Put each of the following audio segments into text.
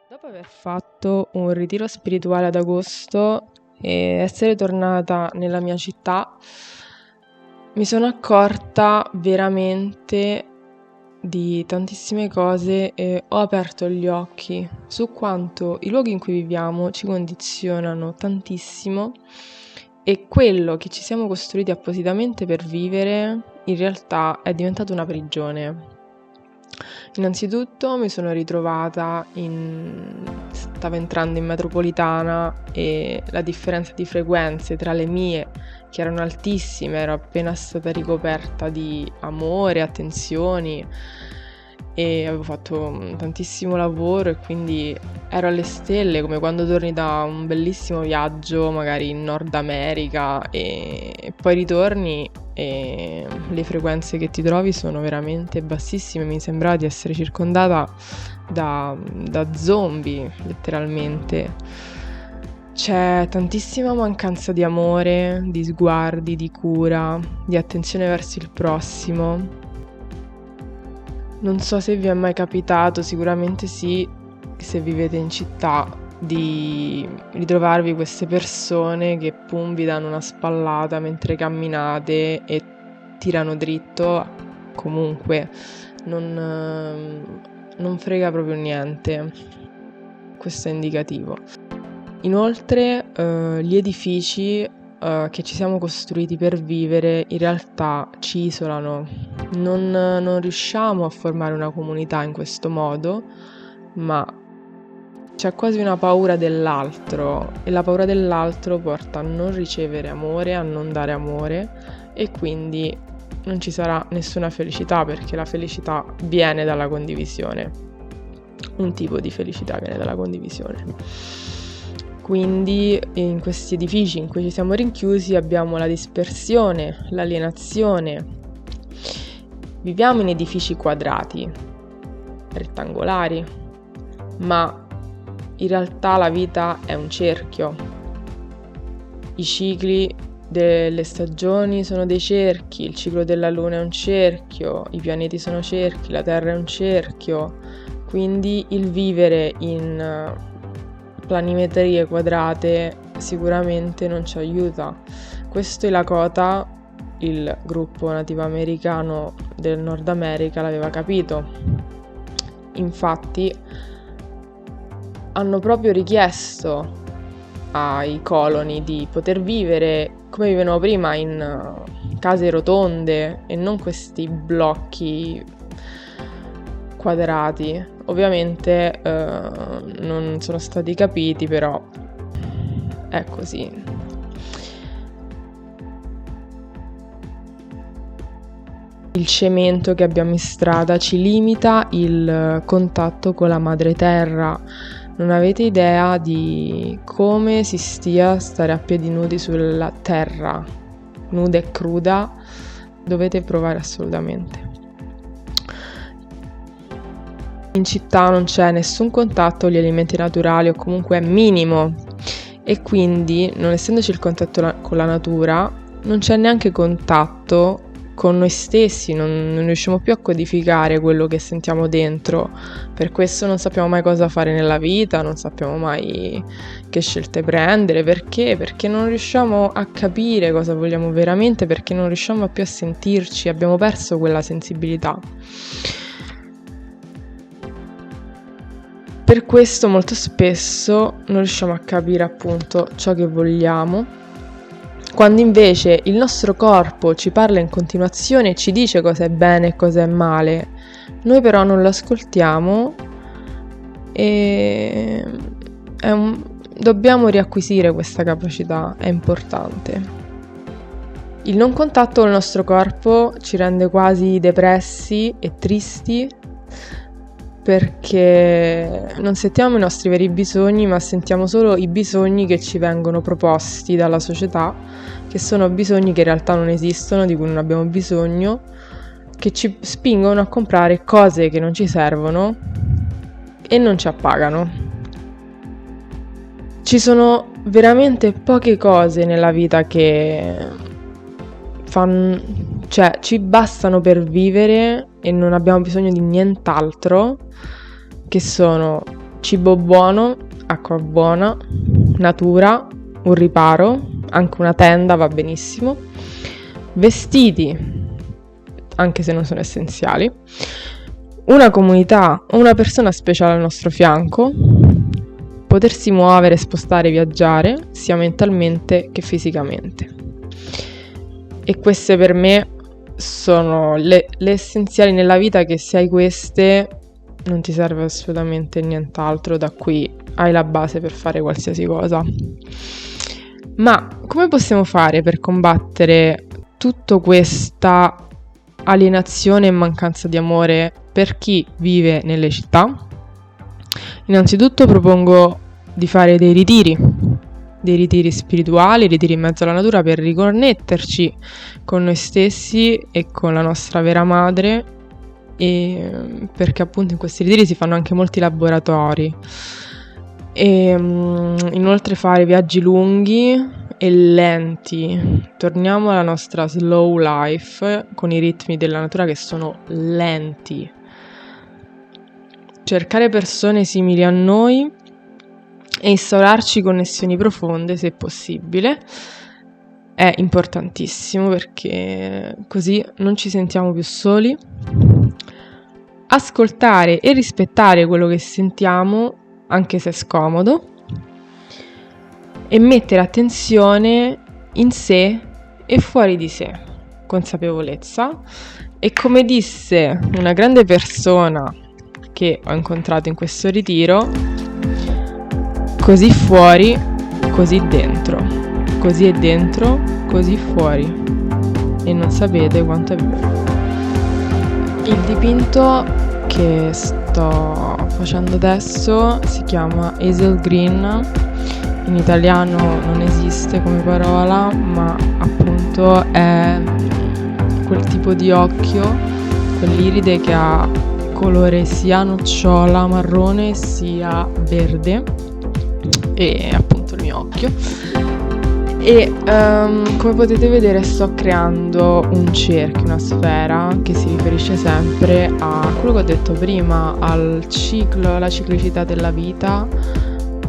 Dopo aver fatto un ritiro spirituale ad agosto e essere tornata nella mia città, mi sono accorta veramente di tantissime cose e ho aperto gli occhi su quanto i luoghi in cui viviamo ci condizionano tantissimo e quello che ci siamo costruiti appositamente per vivere in realtà è diventato una prigione. Innanzitutto mi sono ritrovata stavo entrando in metropolitana e la differenza di frequenze tra le mie, che erano altissime, ero appena stata ricoperta di amore, attenzioni e avevo fatto tantissimo lavoro e quindi ero alle stelle, come quando torni da un bellissimo viaggio magari in Nord America e poi ritorni e le frequenze che ti trovi sono veramente bassissime. Mi sembrava di essere circondata da zombie, letteralmente. C'è tantissima mancanza di amore, di sguardi, di cura, di attenzione verso il prossimo. Non so se vi è mai capitato, sicuramente sì, se vivete in città, di ritrovarvi queste persone che vi danno una spallata mentre camminate e tirano dritto, comunque non frega proprio niente. Questo è indicativo. Inoltre gli edifici che ci siamo costruiti per vivere in realtà ci isolano, non riusciamo a formare una comunità in questo modo, ma c'è quasi una paura dell'altro e la paura dell'altro porta a non ricevere amore, a non dare amore e quindi non ci sarà nessuna felicità, perché la felicità viene dalla condivisione, un tipo di felicità viene dalla condivisione. Quindi in questi edifici in cui ci siamo rinchiusi abbiamo la dispersione, l'alienazione. Viviamo in edifici quadrati, rettangolari, ma in realtà la vita è un cerchio. I cicli delle stagioni sono dei cerchi, il ciclo della luna è un cerchio, i pianeti sono cerchi, la Terra è un cerchio. Quindi il vivere in planimetrie quadrate sicuramente non ci aiuta. Questo i Lakota, il gruppo nativo americano del Nord America, l'aveva capito. Infatti hanno proprio richiesto ai coloni di poter vivere come vivevano prima, in case rotonde e non questi blocchi quadrati. Ovviamente non sono stati capiti, però è così. Il cemento che abbiamo in strada ci limita il contatto con la madre terra. Non avete idea di come si stia a stare a piedi nudi sulla terra, nuda e cruda. Dovete provare assolutamente. In città non c'è nessun contatto con gli alimenti naturali o comunque è minimo e quindi, non essendoci il contatto con la natura, non c'è neanche contatto con noi stessi, non riusciamo più a codificare quello che sentiamo dentro. Per questo non sappiamo mai cosa fare nella vita, non sappiamo mai che scelte prendere. Perché? Perché non riusciamo a capire cosa vogliamo veramente, perché non riusciamo più a sentirci, abbiamo perso quella sensibilità. Per questo molto spesso non riusciamo a capire appunto ciò che vogliamo, quando invece il nostro corpo ci parla in continuazione e ci dice cosa è bene e cosa è male. Noi però non lo ascoltiamo e dobbiamo riacquisire questa capacità, è importante. Il non contatto con il nostro corpo ci rende quasi depressi e tristi, perché non sentiamo i nostri veri bisogni, ma sentiamo solo i bisogni che ci vengono proposti dalla società, che sono bisogni che in realtà non esistono, di cui non abbiamo bisogno, che ci spingono a comprare cose che non ci servono e non ci appagano. Ci sono veramente poche cose nella vita che ci bastano per vivere e non abbiamo bisogno di nient'altro, che sono cibo buono, acqua buona, natura, un riparo, anche una tenda va benissimo, vestiti, anche se non sono essenziali, una comunità o una persona speciale al nostro fianco, potersi muovere, spostare, viaggiare, sia mentalmente che fisicamente. E queste per me sono le essenziali nella vita, che se hai queste non ti serve assolutamente nient'altro, da qui hai la base per fare qualsiasi cosa. Ma come possiamo fare per combattere tutta questa alienazione e mancanza di amore per chi vive nelle città? Innanzitutto propongo di fare dei ritiri spirituali, ritiri in mezzo alla natura, per riconnetterci con noi stessi e con la nostra vera madre, e perché appunto in questi ritiri si fanno anche molti laboratori. E inoltre fare viaggi lunghi e lenti. Torniamo alla nostra slow life con i ritmi della natura che sono lenti. Cercare persone simili a noi e instaurarci connessioni profonde, se possibile, è importantissimo, perché così non ci sentiamo più soli. Ascoltare e rispettare quello che sentiamo, anche se è scomodo, e mettere attenzione in sé e fuori di sé, consapevolezza. E come disse una grande persona che ho incontrato in questo ritiro, così fuori, così dentro, così è dentro, così fuori, e non sapete quanto è vero. Il dipinto che sto facendo adesso si chiama Hazel Green. In italiano non esiste come parola, ma appunto è quel tipo di occhio, quell'iride che ha colore sia nocciola marrone sia verde, e appunto il mio occhio. E come potete vedere sto creando un cerchio, una sfera, che si riferisce sempre a quello che ho detto prima, al ciclo, alla ciclicità della vita,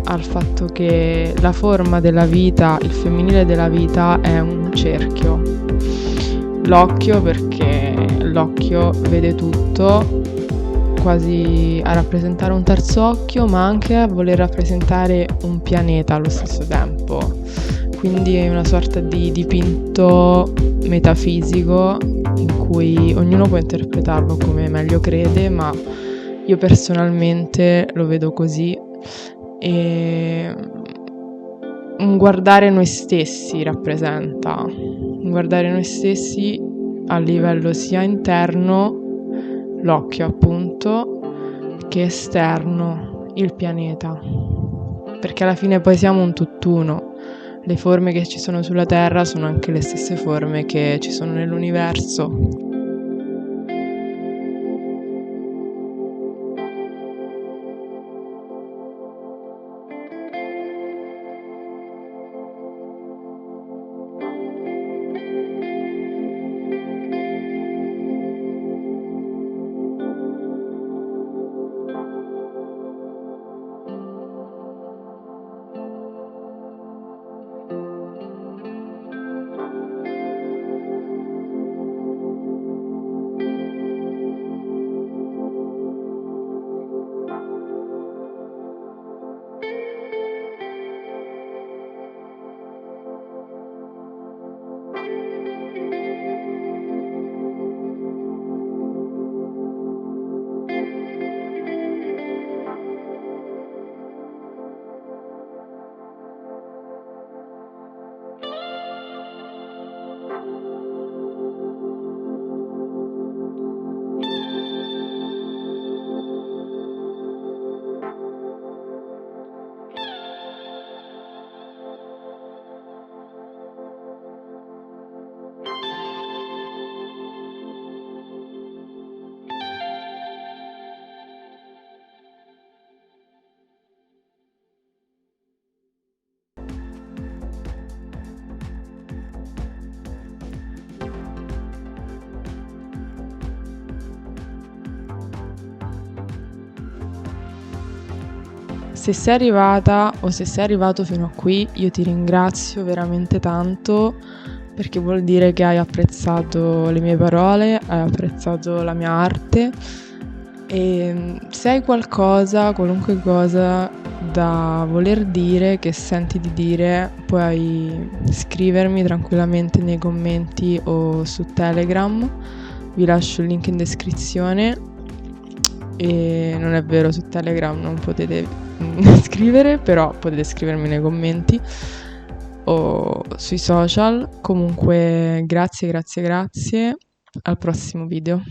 al fatto che la forma della vita, il femminile della vita, è un cerchio. L'occhio, perché l'occhio vede tutto, quasi a rappresentare un terzo occhio, ma anche a voler rappresentare un pianeta allo stesso tempo. Quindi è una sorta di dipinto metafisico in cui ognuno può interpretarlo come meglio crede, ma io personalmente lo vedo così. E un guardare noi stessi rappresenta, un guardare noi stessi a livello sia interno, l'occhio appunto, che esterno, il pianeta, perché alla fine poi siamo un tutt'uno. Le forme che ci sono sulla Terra sono anche le stesse forme che ci sono nell'universo. Se sei arrivata o se sei arrivato fino a qui, io ti ringrazio veramente tanto, perché vuol dire che hai apprezzato le mie parole, hai apprezzato la mia arte, e se hai qualcosa, qualunque cosa da voler dire, che senti di dire, puoi scrivermi tranquillamente nei commenti o su Telegram. Vi lascio il link in descrizione. E non è vero, su Telegram non potete scrivere, però potete scrivermi nei commenti o sui social. Comunque grazie, al prossimo video.